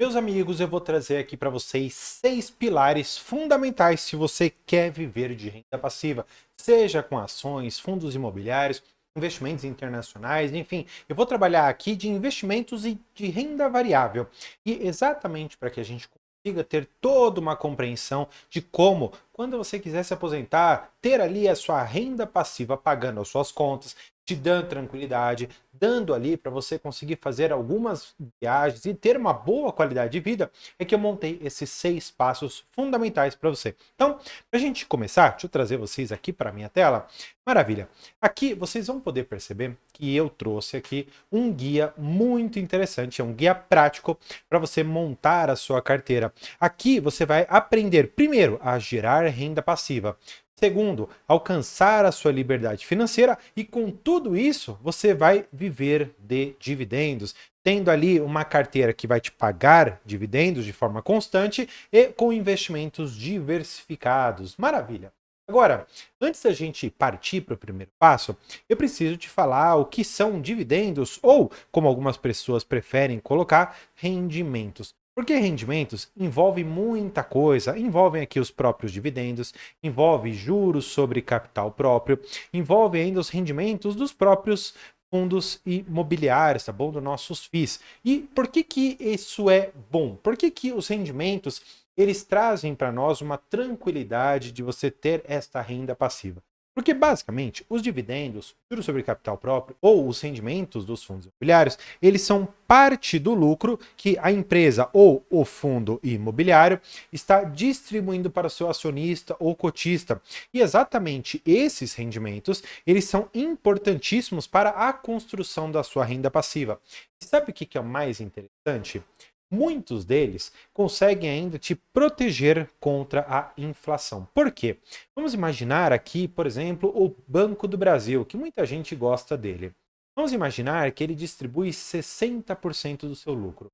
Meus amigos, eu vou trazer aqui para vocês 6 pilares fundamentais se você quer viver de renda passiva, seja com ações, fundos imobiliários, investimentos internacionais, enfim, eu vou trabalhar aqui de investimentos e de renda variável. E exatamente para que a gente consiga ter toda uma compreensão de como, quando você quiser se aposentar, ter ali a sua renda passiva pagando as suas contas, te dando tranquilidade, dando ali para você conseguir fazer algumas viagens e ter uma boa qualidade de vida, é que eu montei esses 6 passos fundamentais para você. Então, para a gente começar, deixa eu trazer vocês aqui para a minha tela. Maravilha! Aqui vocês vão poder perceber que eu trouxe aqui um guia muito interessante, é um guia prático para você montar a sua carteira. Aqui você vai aprender, primeiro, a gerar renda passiva. Segundo, alcançar a sua liberdade financeira e com tudo isso você vai viver de dividendos, tendo ali uma carteira que vai te pagar dividendos de forma constante e com investimentos diversificados. Maravilha! Agora, antes da gente partir para o primeiro passo, eu preciso te falar o que são dividendos ou, como algumas pessoas preferem colocar, rendimentos. Porque rendimentos envolve muita coisa, envolvem aqui os próprios dividendos, envolve juros sobre capital próprio, envolve ainda os rendimentos dos próprios fundos imobiliários, tá bom? Dos nossos FIIs. E por que que isso é bom? Por que que os rendimentos, eles trazem para nós uma tranquilidade de você ter esta renda passiva? Porque, basicamente, os dividendos, juros sobre capital próprio ou os rendimentos dos fundos imobiliários, eles são parte do lucro que a empresa ou o fundo imobiliário está distribuindo para o seu acionista ou cotista. E exatamente esses rendimentos, eles são importantíssimos para a construção da sua renda passiva. E sabe o que é o mais interessante? Muitos deles conseguem ainda te proteger contra a inflação. Por quê? Vamos imaginar aqui, por exemplo, o Banco do Brasil, que muita gente gosta dele. Vamos imaginar que ele distribui 60% do seu lucro.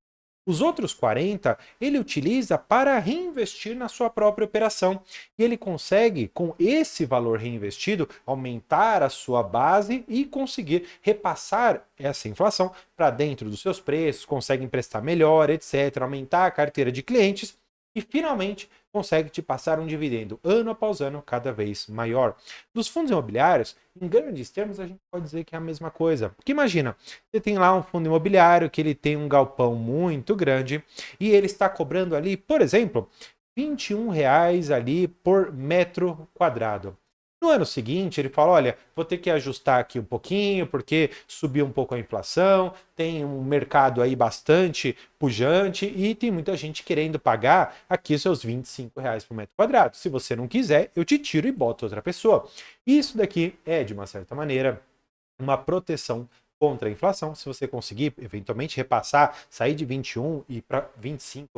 Os outros 40 ele utiliza para reinvestir na sua própria operação. E ele consegue, com esse valor reinvestido, aumentar a sua base e conseguir repassar essa inflação para dentro dos seus preços, consegue emprestar melhor, etc., aumentar a carteira de clientes e finalmente consegue te passar um dividendo ano após ano cada vez maior. Dos fundos imobiliários, em grandes termos, a gente pode dizer que é a mesma coisa. Porque imagina, você tem lá um fundo imobiliário que ele tem um galpão muito grande e ele está cobrando ali, por exemplo, R$ 21 ali por metro quadrado. No ano seguinte, ele fala: olha, vou ter que ajustar aqui um pouquinho, porque subiu um pouco a inflação, tem um mercado aí bastante pujante e tem muita gente querendo pagar aqui seus R$ 25 por metro quadrado. Se você não quiser, eu te tiro e boto outra pessoa. Isso daqui é, de uma certa maneira, uma proteção contra a inflação, se você conseguir eventualmente repassar, sair de 21 e para R$ 25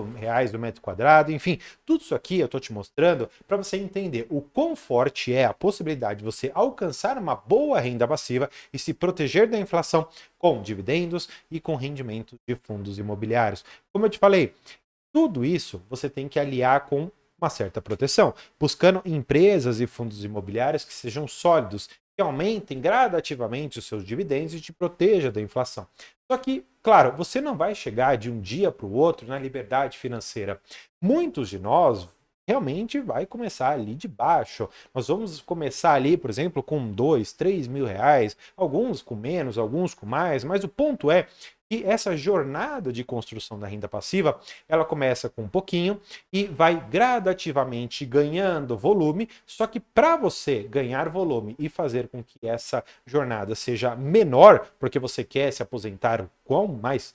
do metro quadrado, enfim, tudo isso aqui eu estou te mostrando para você entender o quão forte é a possibilidade de você alcançar uma boa renda passiva e se proteger da inflação com dividendos e com rendimento de fundos imobiliários. Como eu te falei, tudo isso você tem que aliar com uma certa proteção, buscando empresas e fundos imobiliários que sejam sólidos, que aumentem gradativamente os seus dividendos e te proteja da inflação. Só que, claro, você não vai chegar de um dia para o outro na liberdade financeira. Muitos de nós realmente vai começar ali de baixo. Nós vamos começar ali, por exemplo, com 2, 3 mil reais, alguns com menos, alguns com mais, mas o ponto é que essa jornada de construção da renda passiva, ela começa com um pouquinho e vai gradativamente ganhando volume, só que para você ganhar volume e fazer com que essa jornada seja menor, porque você quer se aposentar o quão mais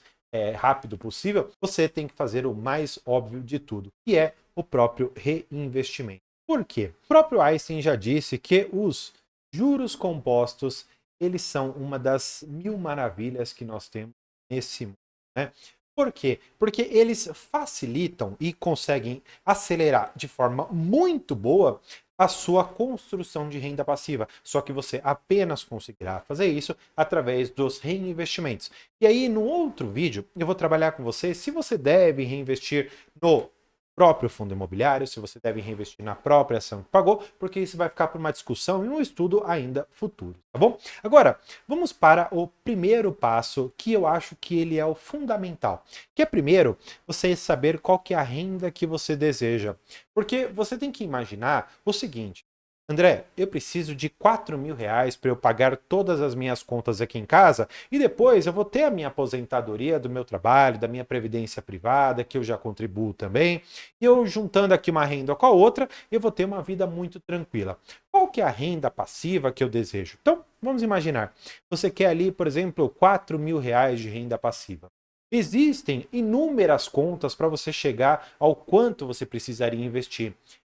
rápido possível, você tem que fazer o mais óbvio de tudo, que é o próprio reinvestimento. Por quê? O próprio Einstein já disse que os juros compostos, eles são uma das mil maravilhas que nós temos nesse mundo, né? Por quê? Porque eles facilitam e conseguem acelerar de forma muito boa a sua construção de renda passiva. Só que você apenas conseguirá fazer isso através dos reinvestimentos. E aí, no outro vídeo, eu vou trabalhar com você se você deve reinvestir no próprio fundo imobiliário, se você deve reinvestir na própria ação que pagou, porque isso vai ficar para uma discussão e um estudo ainda futuro, tá bom? Agora, vamos para o primeiro passo, que eu acho que ele é o fundamental, que é primeiro você saber qual que é a renda que você deseja, porque você tem que imaginar o seguinte: André, eu preciso de R$ 4.000 para eu pagar todas as minhas contas aqui em casa e depois eu vou ter a minha aposentadoria do meu trabalho, da minha previdência privada, que eu já contribuo também. E eu juntando aqui uma renda com a outra, eu vou ter uma vida muito tranquila. Qual que é a renda passiva que eu desejo? Então, vamos imaginar. Você quer ali, por exemplo, R$ 4.000 de renda passiva. Existem inúmeras contas para você chegar ao quanto você precisaria investir.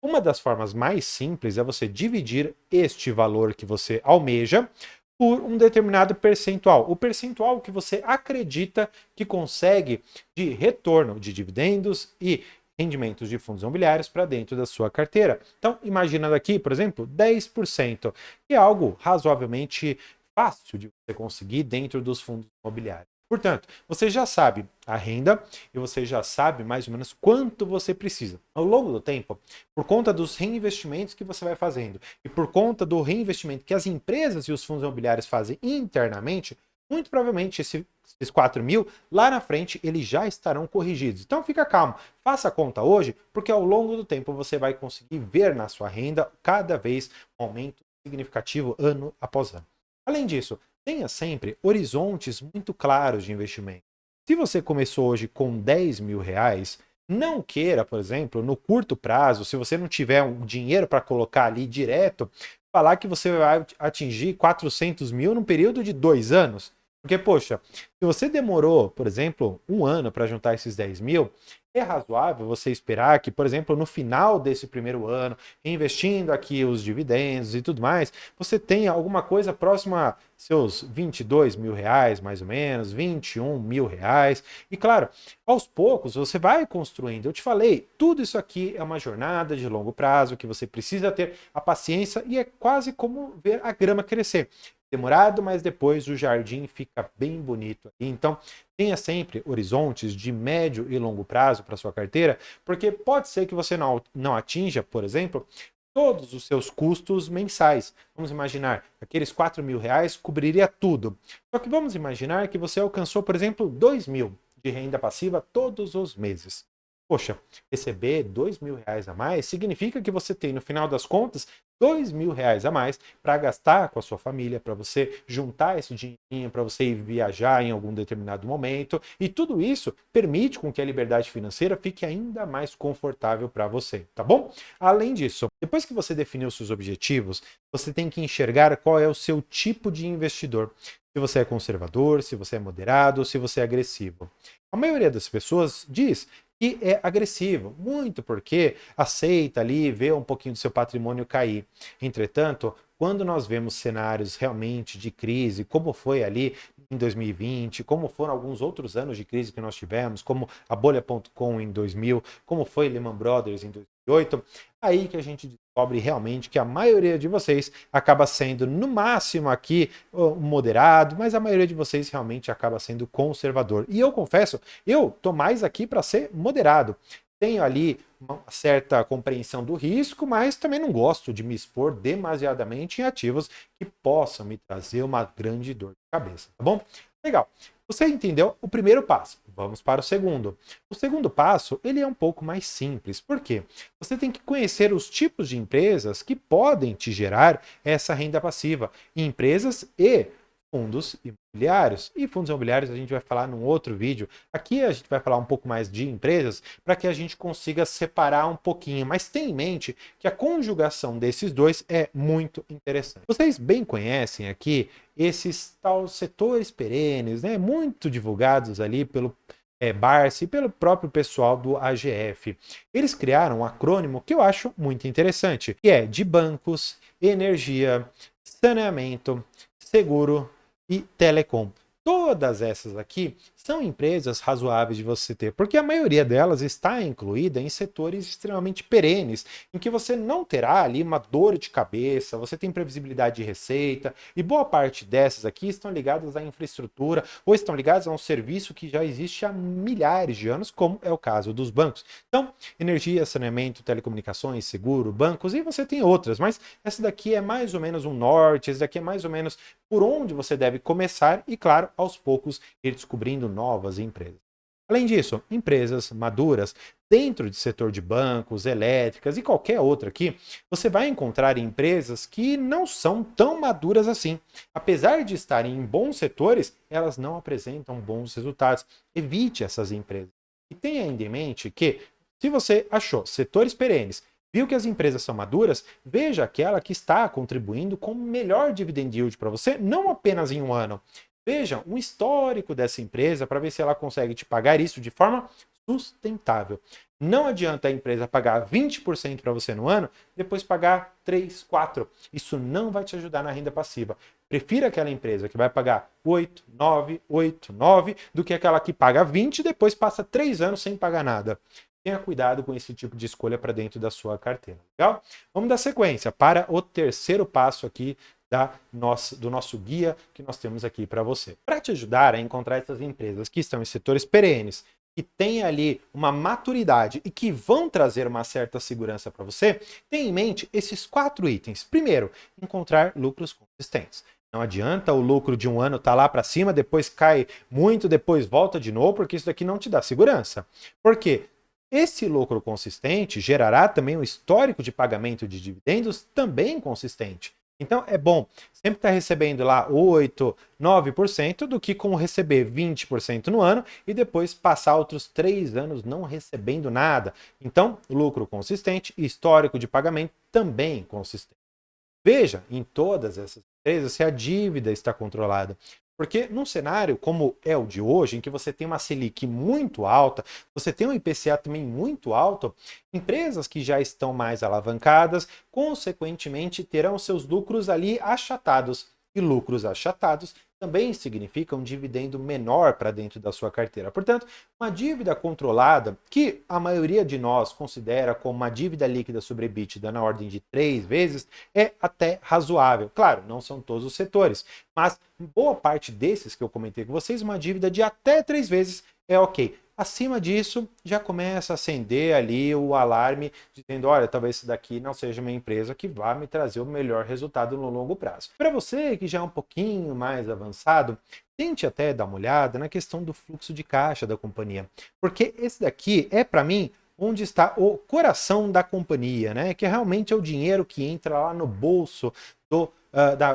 Uma das formas mais simples é você dividir este valor que você almeja por um determinado percentual. O percentual que você acredita que consegue de retorno de dividendos e rendimentos de fundos imobiliários para dentro da sua carteira. Então, imaginando aqui, por exemplo, 10%, que é algo razoavelmente fácil de você conseguir dentro dos fundos imobiliários. Portanto, você já sabe a renda e você já sabe mais ou menos quanto você precisa. Ao longo do tempo, por conta dos reinvestimentos que você vai fazendo e por conta do reinvestimento que as empresas e os fundos imobiliários fazem internamente, muito provavelmente esses 4.000, lá na frente, eles já estarão corrigidos. Então fica calmo, faça a conta hoje, porque ao longo do tempo você vai conseguir ver na sua renda cada vez um aumento significativo ano após ano. Além disso, tenha sempre horizontes muito claros de investimento. Se você começou hoje com R$ 10.000, não queira, por exemplo, no curto prazo, se você não tiver um dinheiro para colocar ali direto, falar que você vai atingir 400.000 num período de 2 anos. Porque, poxa, se você demorou, por exemplo, um ano para juntar esses 10.000, é razoável você esperar que, por exemplo, no final desse primeiro ano, reinvestindo aqui os dividendos e tudo mais, você tenha alguma coisa próxima a seus R$ 22.000, mais ou menos, R$ 21.000. E claro, aos poucos você vai construindo. Eu te falei, tudo isso aqui é uma jornada de longo prazo que você precisa ter a paciência e é quase como ver a grama crescer. Demorado, mas depois o jardim fica bem bonito. Então, tenha sempre horizontes de médio e longo prazo para sua carteira, porque pode ser que você não atinja, por exemplo, todos os seus custos mensais. Vamos imaginar, aqueles R$ 4.000 cobriria tudo. Só que vamos imaginar que você alcançou, por exemplo, 2.000 de renda passiva todos os meses. Poxa, receber R$ 2.000 a mais significa que você tem, no final das contas, R$ 2.000 a mais para gastar com a sua família, para você juntar esse dinheirinho, para você ir viajar em algum determinado momento. E tudo isso permite com que a liberdade financeira fique ainda mais confortável para você, tá bom? Além disso, depois que você definiu seus objetivos, você tem que enxergar qual é o seu tipo de investidor. Se você é conservador, se você é moderado, se você é agressivo. A maioria das pessoas diz que é agressivo, muito porque aceita ali ver um pouquinho do seu patrimônio cair. Entretanto, quando nós vemos cenários realmente de crise, como foi ali em 2020, como foram alguns outros anos de crise que nós tivemos, como a bolha.com em 2000, como foi Lehman Brothers em 2008, aí que a gente descobre realmente que a maioria de vocês acaba sendo, no máximo aqui, moderado, mas a maioria de vocês realmente acaba sendo conservador. E eu confesso, eu tô mais aqui para ser moderado. Tenho ali uma certa compreensão do risco, mas também não gosto de me expor demasiadamente em ativos que possam me trazer uma grande dor de cabeça, tá bom? Legal. Você entendeu o primeiro passo. Vamos para o segundo. O segundo passo, ele é um pouco mais simples. Por quê? Você tem que conhecer os tipos de empresas que podem te gerar essa renda passiva. Empresas e fundos imobiliários. E fundos imobiliários a gente vai falar num outro vídeo. Aqui a gente vai falar um pouco mais de empresas para que a gente consiga separar um pouquinho. Mas tenha em mente que a conjugação desses dois é muito interessante. Vocês bem conhecem aqui esses tal setores perenes, né, muito divulgados ali pelo Barsi e pelo próprio pessoal do AGF. Eles criaram um acrônimo que eu acho muito interessante, que é de bancos, energia, saneamento, seguro e telecom. Todas essas aqui são empresas razoáveis de você ter, porque a maioria delas está incluída em setores extremamente perenes, em que você não terá ali uma dor de cabeça, você tem previsibilidade de receita, e boa parte dessas aqui estão ligadas à infraestrutura ou estão ligadas a um serviço que já existe há milhares de anos, como é o caso dos bancos. Então, energia, saneamento, telecomunicações, seguro, bancos, e você tem outras, mas essa daqui é mais ou menos um norte, essa daqui é mais ou menos por onde você deve começar e, claro, aos poucos ir descobrindo novas empresas. Além disso, empresas maduras, dentro do setor de bancos, elétricas e qualquer outra aqui, você vai encontrar empresas que não são tão maduras assim. Apesar de estarem em bons setores, elas não apresentam bons resultados. Evite essas empresas. E tenha ainda em mente que, se você achou setores perenes, viu que as empresas são maduras, veja aquela que está contribuindo com melhor dividend yield para você, não apenas em um ano. Veja um histórico dessa empresa para ver se ela consegue te pagar isso de forma sustentável. Não adianta a empresa pagar 20% para você no ano, depois pagar 3, 4. Isso não vai te ajudar na renda passiva. Prefira aquela empresa que vai pagar 8, 9, 8, 9, do que aquela que paga 20 e depois passa 3 anos sem pagar nada. Tenha cuidado com esse tipo de escolha para dentro da sua carteira. Legal? Vamos dar sequência para o terceiro passo aqui do nosso guia que nós temos aqui para você. Para te ajudar a encontrar essas empresas que estão em setores perenes, que têm ali uma maturidade e que vão trazer uma certa segurança para você, tenha em mente esses 4 itens. Primeiro, encontrar lucros consistentes. Não adianta o lucro de um ano estar lá para cima, depois cai muito, depois volta de novo, porque isso daqui não te dá segurança. Por quê? Esse lucro consistente gerará também um histórico de pagamento de dividendos também consistente. Então é bom sempre estar recebendo lá 8, 9% do que com receber 20% no ano e depois passar outros 3 anos não recebendo nada. Então, lucro consistente e histórico de pagamento também consistente. Veja em todas essas empresas se a dívida está controlada. Porque num cenário como é o de hoje, em que você tem uma Selic muito alta, você tem um IPCA também muito alto, empresas que já estão mais alavancadas, consequentemente terão seus lucros ali achatados. E lucros achatados também significam um dividendo menor para dentro da sua carteira. Portanto, uma dívida controlada, que a maioria de nós considera como uma dívida líquida sobre EBITDA na ordem de 3 vezes, é até razoável. Claro, não são todos os setores, mas boa parte desses que eu comentei com vocês, uma dívida de até 3 vezes é ok. Acima disso, já começa a acender ali o alarme, dizendo, olha, talvez isso daqui não seja uma empresa que vá me trazer o melhor resultado no longo prazo. Para você que já é um pouquinho mais avançado, tente até dar uma olhada na questão do fluxo de caixa da companhia, porque esse daqui é, para mim, onde está o coração da companhia, né? Que realmente é o dinheiro que entra lá no bolso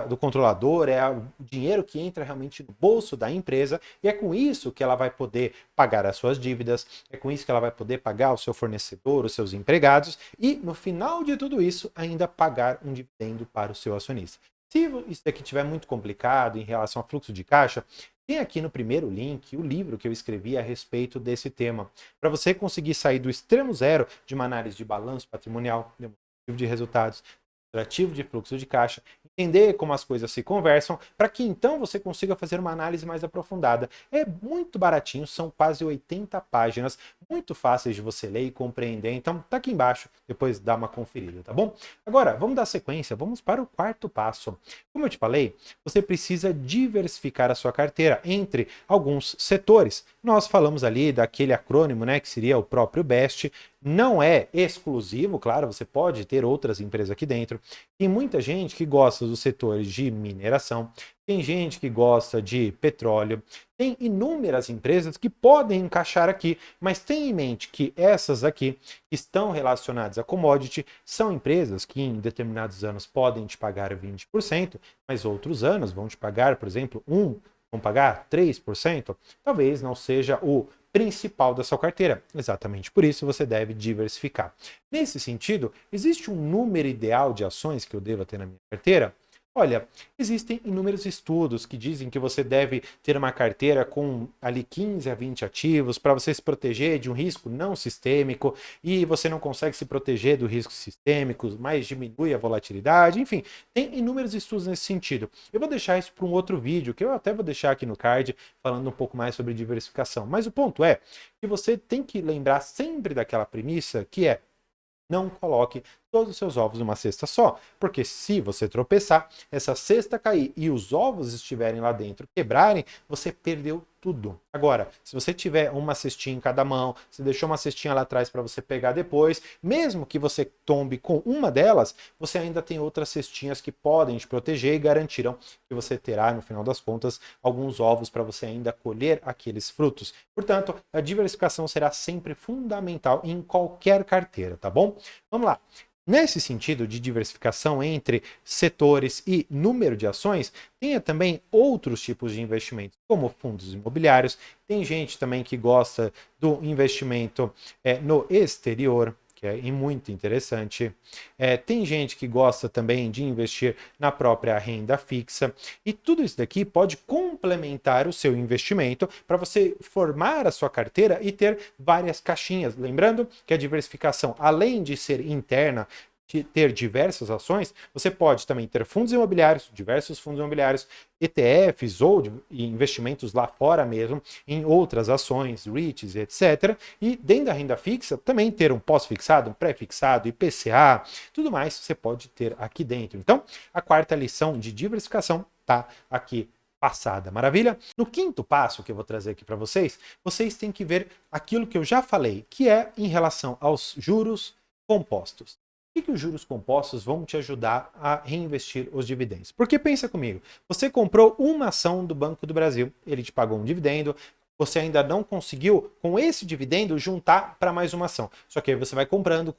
do controlador, é o dinheiro que entra realmente no bolso da empresa, e é com isso que ela vai poder pagar as suas dívidas, é com isso que ela vai poder pagar o seu fornecedor, os seus empregados, e no final de tudo isso, ainda pagar um dividendo para o seu acionista. Se isso daqui estiver muito complicado em relação ao fluxo de caixa, tem aqui no primeiro link o livro que eu escrevi a respeito desse tema, para você conseguir sair do extremo zero de uma análise de balanço patrimonial, demonstrativo de resultados, demonstrativo de fluxo de caixa, entender como as coisas se conversam, para que então você consiga fazer uma análise mais aprofundada. É muito baratinho, são quase 80 páginas, muito fáceis de você ler e compreender, então tá aqui embaixo, depois dá uma conferida, tá bom? Agora, vamos dar sequência, vamos para o quarto passo. Como eu te falei, você precisa diversificar a sua carteira entre alguns setores. Nós falamos ali daquele acrônimo, né, que seria o próprio BEST, não é exclusivo, claro, você pode ter outras empresas aqui dentro. Tem muita gente que gosta dos setores de mineração, tem gente que gosta de petróleo, tem inúmeras empresas que podem encaixar aqui, mas tenha em mente que essas aqui que estão relacionadas a commodity são empresas que em determinados anos podem te pagar 20%, mas outros anos vão te pagar, por exemplo, vão pagar 3%, talvez não seja o principal da sua carteira. Exatamente por isso você deve diversificar. Nesse sentido, existe um número ideal de ações que eu devo ter na minha carteira? Olha, existem inúmeros estudos que dizem que você deve ter uma carteira com ali 15 a 20 ativos para você se proteger de um risco não sistêmico e você não consegue se proteger do risco sistêmico, mas diminui a volatilidade, enfim, tem inúmeros estudos nesse sentido. Eu vou deixar isso para um outro vídeo, que eu até vou deixar aqui no card, falando um pouco mais sobre diversificação. Mas o ponto é que você tem que lembrar sempre daquela premissa que é: não coloque todos os seus ovos numa cesta só, porque se você tropeçar, essa cesta cair e os ovos estiverem lá dentro quebrarem, você perdeu tudo. Agora, se você tiver uma cestinha em cada mão, você deixou uma cestinha lá atrás para você pegar depois, mesmo que você tombe com uma delas, você ainda tem outras cestinhas que podem te proteger e garantirão que você terá, no final das contas, alguns ovos para você ainda colher aqueles frutos. Portanto, a diversificação será sempre fundamental em qualquer carteira, tá bom? Vamos lá. Nesse sentido de diversificação entre setores e número de ações, tem também outros tipos de investimentos, como fundos imobiliários. Tem gente também que gosta do investimento no exterior, que é muito interessante. Tem gente que gosta também de investir na própria renda fixa. E tudo isso daqui pode complementar o seu investimento para você formar a sua carteira e ter várias caixinhas. Lembrando que a diversificação, além de ser interna, de ter diversas ações, você pode também ter fundos imobiliários, diversos fundos imobiliários, ETFs ou investimentos lá fora mesmo, em outras ações, REITs, etc. E dentro da renda fixa, também ter um pós-fixado, um pré-fixado, IPCA, tudo mais você pode ter aqui dentro. Então, a quarta lição de diversificação está aqui passada, maravilha? No quinto passo que eu vou trazer aqui para vocês têm que ver aquilo que eu já falei, que é em relação aos juros compostos. O que os juros compostos vão te ajudar a reinvestir os dividendos? Porque pensa comigo, você comprou uma ação do Banco do Brasil, ele te pagou um dividendo, você ainda não conseguiu, com esse dividendo, juntar para mais uma ação. Só que aí você vai comprando,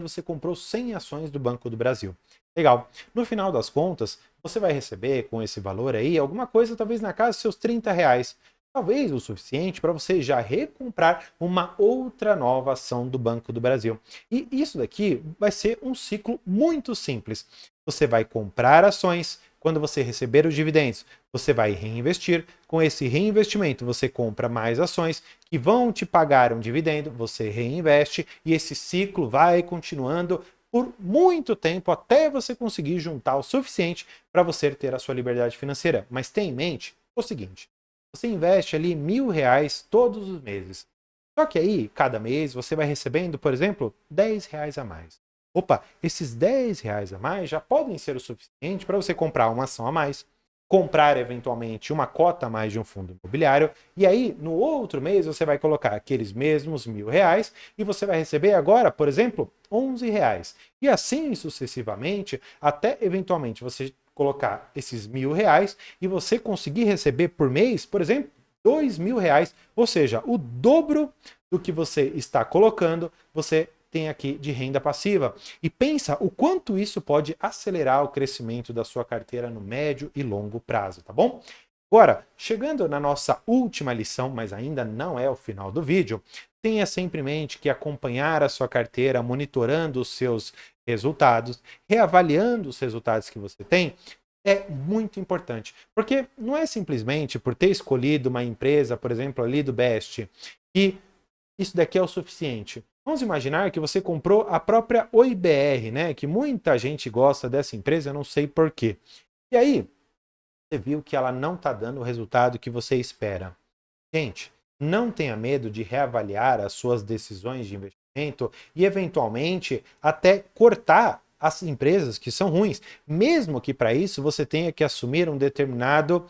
você comprou 100 ações do Banco do Brasil. Legal. No final das contas, você vai receber com esse valor aí alguma coisa, talvez na casa dos seus R$ 30. Talvez o suficiente para você já recomprar uma outra nova ação do Banco do Brasil. E isso daqui vai ser um ciclo muito simples. Você vai comprar ações, quando você receber os dividendos, você vai reinvestir. Com esse reinvestimento, você compra mais ações que vão te pagar um dividendo, você reinveste e esse ciclo vai continuando por muito tempo até você conseguir juntar o suficiente para você ter a sua liberdade financeira. Mas tenha em mente o seguinte: você investe ali R$ 1.000 todos os meses. Só que aí, cada mês, você vai recebendo, por exemplo, R$ 10 a mais. Opa, esses R$ 10 a mais já podem ser o suficiente para você comprar uma ação a mais, comprar eventualmente uma cota a mais de um fundo imobiliário, e aí no outro mês você vai colocar aqueles mesmos R$ 1.000 e você vai receber agora, por exemplo, R$ 11. E assim sucessivamente, até eventualmente você colocar esses R$ 1.000 e você conseguir receber por mês, por exemplo, R$ 2.000, ou seja, o dobro do que você está colocando, você tem aqui de renda passiva. E pensa o quanto isso pode acelerar o crescimento da sua carteira no médio e longo prazo, tá bom? Agora, chegando na nossa última lição, mas ainda não é o final do vídeo, tenha sempre em mente que acompanhar a sua carteira, monitorando os seus resultados, reavaliando os resultados que você tem, é muito importante. Porque não é simplesmente por ter escolhido uma empresa, por exemplo, ali do Best, que isso daqui é o suficiente. Vamos imaginar que você comprou a própria OIBR, né? Que muita gente gosta dessa empresa, eu não sei por quê. E aí, você viu que ela não está dando o resultado que você espera. Gente, não tenha medo de reavaliar as suas decisões de investimento e, eventualmente, até cortar as empresas que são ruins, mesmo que para isso você tenha que assumir um determinado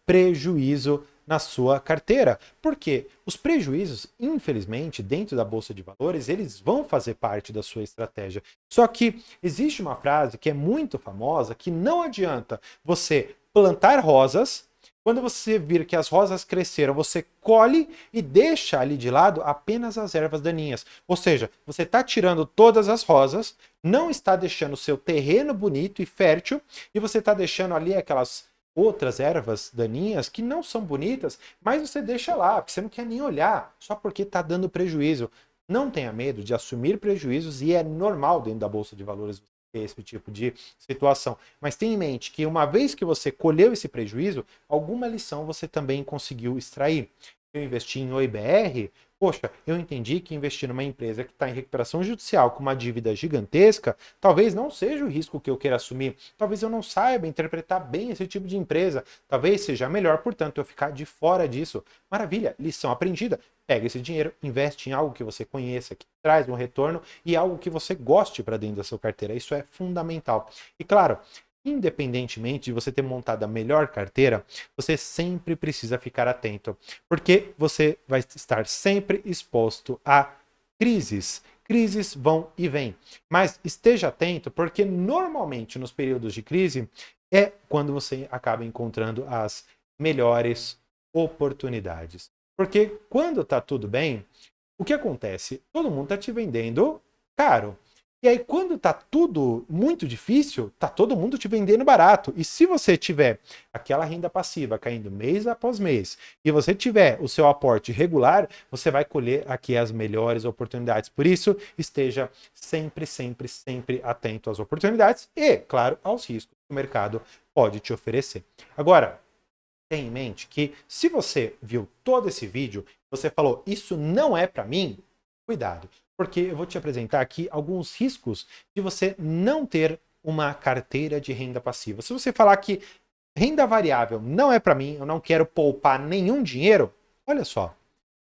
prejuízo na sua carteira. Porque os prejuízos, infelizmente, dentro da Bolsa de Valores, eles vão fazer parte da sua estratégia. Só que existe uma frase que é muito famosa, que não adianta você plantar rosas. Quando você vir que as rosas cresceram, você colhe e deixa ali de lado apenas as ervas daninhas. Ou seja, você está tirando todas as rosas, não está deixando o seu terreno bonito e fértil, e você está deixando ali aquelas outras ervas daninhas que não são bonitas, mas você deixa lá, porque você não quer nem olhar, só porque está dando prejuízo. Não tenha medo de assumir prejuízos e é normal dentro da Bolsa de Valores esse tipo de situação. Mas tenha em mente que uma vez que você colheu esse prejuízo, alguma lição você também conseguiu extrair. Eu investi em OIBR, poxa, eu entendi que investir numa empresa que está em recuperação judicial com uma dívida gigantesca, talvez não seja o risco que eu queira assumir. Talvez eu não saiba interpretar bem esse tipo de empresa. Talvez seja melhor, portanto, eu ficar de fora disso. Maravilha, lição aprendida. Pega esse dinheiro, investe em algo que você conheça, que traz um retorno e algo que você goste para dentro da sua carteira. Isso é fundamental. E claro, independentemente de você ter montado a melhor carteira, você sempre precisa ficar atento, porque você vai estar sempre exposto a crises. Crises vão e vêm, mas esteja atento, porque normalmente nos períodos de crise é quando você acaba encontrando as melhores oportunidades. Porque quando está tudo bem, o que acontece? Todo mundo está te vendendo caro. E aí, quando tá tudo muito difícil, tá todo mundo te vendendo barato. E se você tiver aquela renda passiva caindo mês após mês, e você tiver o seu aporte regular, você vai colher aqui as melhores oportunidades. Por isso, esteja sempre, sempre, sempre atento às oportunidades e, claro, aos riscos que o mercado pode te oferecer. Agora, tenha em mente que se você viu todo esse vídeo, você falou, isso não é para mim, cuidado. Porque eu vou te apresentar aqui alguns riscos de você não ter uma carteira de renda passiva. Se você falar que renda variável não é para mim, eu não quero poupar nenhum dinheiro, olha só.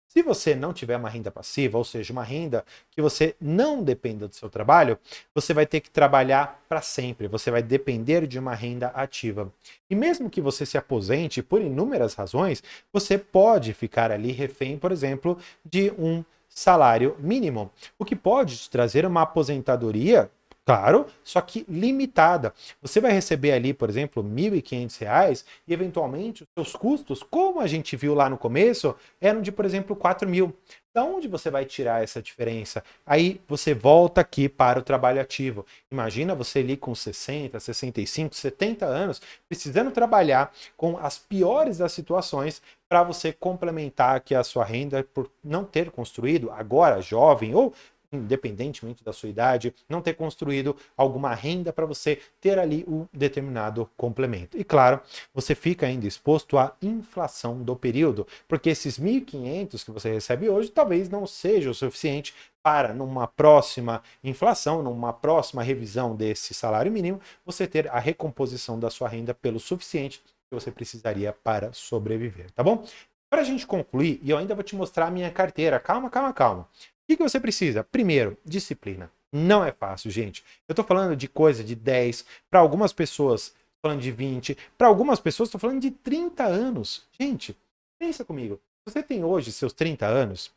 Se você não tiver uma renda passiva, ou seja, uma renda que você não dependa do seu trabalho, você vai ter que trabalhar para sempre, você vai depender de uma renda ativa. E mesmo que você se aposente por inúmeras razões, você pode ficar ali refém, por exemplo, de um salário mínimo, o que pode te trazer uma aposentadoria, claro, só que limitada. Você vai receber ali, por exemplo, R$ 1.500 e eventualmente os seus custos, como a gente viu lá no começo, eram de, por exemplo, 4.000. Da onde você vai tirar essa diferença? Aí você volta aqui para o trabalho ativo. Imagina você ali com 60, 65, 70 anos, precisando trabalhar com as piores das situações para você complementar aqui a sua renda por não ter construído agora jovem ou independentemente da sua idade, não ter construído alguma renda para você ter ali um determinado complemento. E claro, você fica ainda exposto à inflação do período, porque esses 1.500 que você recebe hoje talvez não seja o suficiente para, numa próxima inflação, numa próxima revisão desse salário mínimo, você ter a recomposição da sua renda pelo suficiente que você precisaria para sobreviver, tá bom? Para a gente concluir, e eu ainda vou te mostrar a minha carteira, calma, calma, calma. O que você precisa? Primeiro, disciplina. Não é fácil, gente. Eu estou falando de coisa de 10, para algumas pessoas, falando de 20, para algumas pessoas, estou falando de 30 anos. Gente, pensa comigo. Você tem hoje seus 30 anos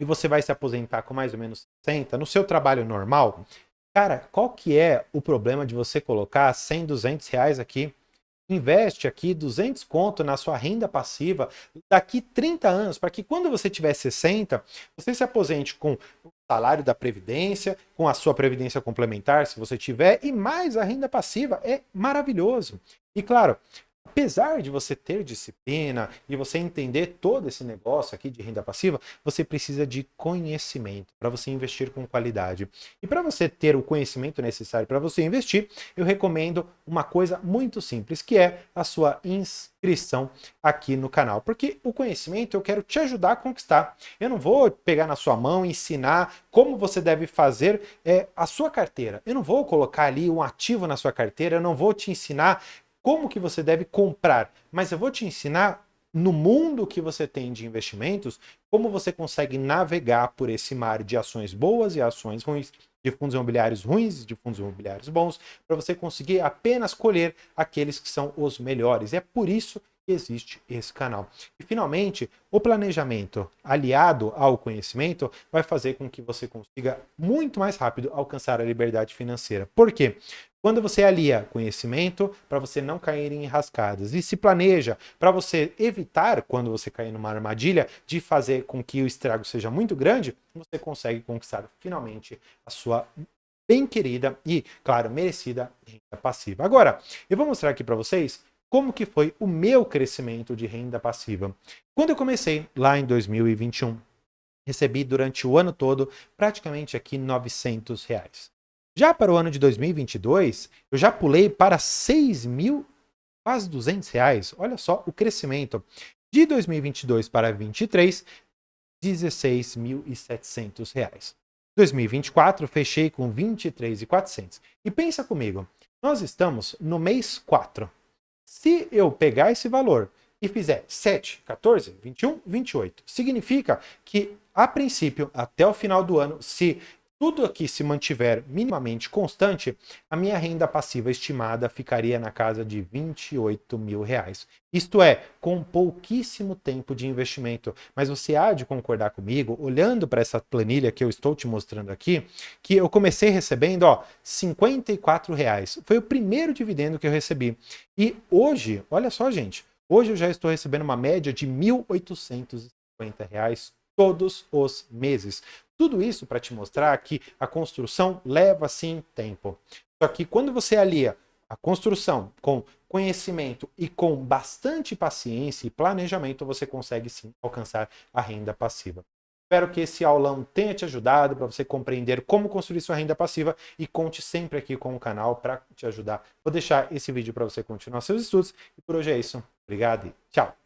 e você vai se aposentar com mais ou menos 60 no seu trabalho normal. Cara, qual que é o problema de você colocar 100, R$ 200 aqui? Investe aqui 200 conto na sua renda passiva daqui 30 anos, para que quando você tiver 60, você se aposente com o salário da Previdência, com a sua Previdência complementar, se você tiver, e mais a renda passiva. É maravilhoso. E claro, apesar de você ter disciplina e você entender todo esse negócio aqui de renda passiva, você precisa de conhecimento para você investir com qualidade. E para você ter o conhecimento necessário para você investir, eu recomendo uma coisa muito simples, que é a sua inscrição aqui no canal. Porque o conhecimento eu quero te ajudar a conquistar. Eu não vou pegar na sua mão e ensinar como você deve fazer a sua carteira. Eu não vou colocar ali um ativo na sua carteira, eu não vou te ensinar como que você deve comprar, mas eu vou te ensinar no mundo que você tem de investimentos, como você consegue navegar por esse mar de ações boas e ações ruins, de fundos imobiliários ruins e de fundos imobiliários bons, para você conseguir apenas colher aqueles que são os melhores. E é por isso que existe esse canal. E finalmente, o planejamento aliado ao conhecimento vai fazer com que você consiga muito mais rápido alcançar a liberdade financeira. Por quê? Quando você alia conhecimento para você não cair em enrascadas e se planeja para você evitar, quando você cair numa armadilha, de fazer com que o estrago seja muito grande, você consegue conquistar finalmente a sua bem querida e, claro, merecida renda passiva. Agora, eu vou mostrar aqui para vocês como que foi o meu crescimento de renda passiva. Quando eu comecei lá em 2021, recebi durante o ano todo praticamente aqui R$ 900. Já para o ano de 2022, eu já pulei para 6 mil, quase R$ 200. Olha só o crescimento. De 2022 para 2023, R$ 16.700. 2024, fechei com 23.400. E pensa comigo, nós estamos no mês 4. Se eu pegar esse valor e fizer 7, 14, 21, 28, significa que, a princípio, até o final do ano, se tudo aqui se mantiver minimamente constante, a minha renda passiva estimada ficaria na casa de R$ 28.000. Isto é, com pouquíssimo tempo de investimento. Mas você há de concordar comigo, olhando para essa planilha que eu estou te mostrando aqui, que eu comecei recebendo R$ 54. Foi o primeiro dividendo que eu recebi. E hoje, olha só, gente, hoje eu já estou recebendo uma média de R$ 1.850 todos os meses. Tudo isso para te mostrar que a construção leva sim tempo. Só que quando você alia a construção com conhecimento e com bastante paciência e planejamento, você consegue sim alcançar a renda passiva. Espero que esse aulão tenha te ajudado para você compreender como construir sua renda passiva e conte sempre aqui com o canal para te ajudar. Vou deixar esse vídeo para você continuar seus estudos e por hoje é isso. Obrigado e tchau!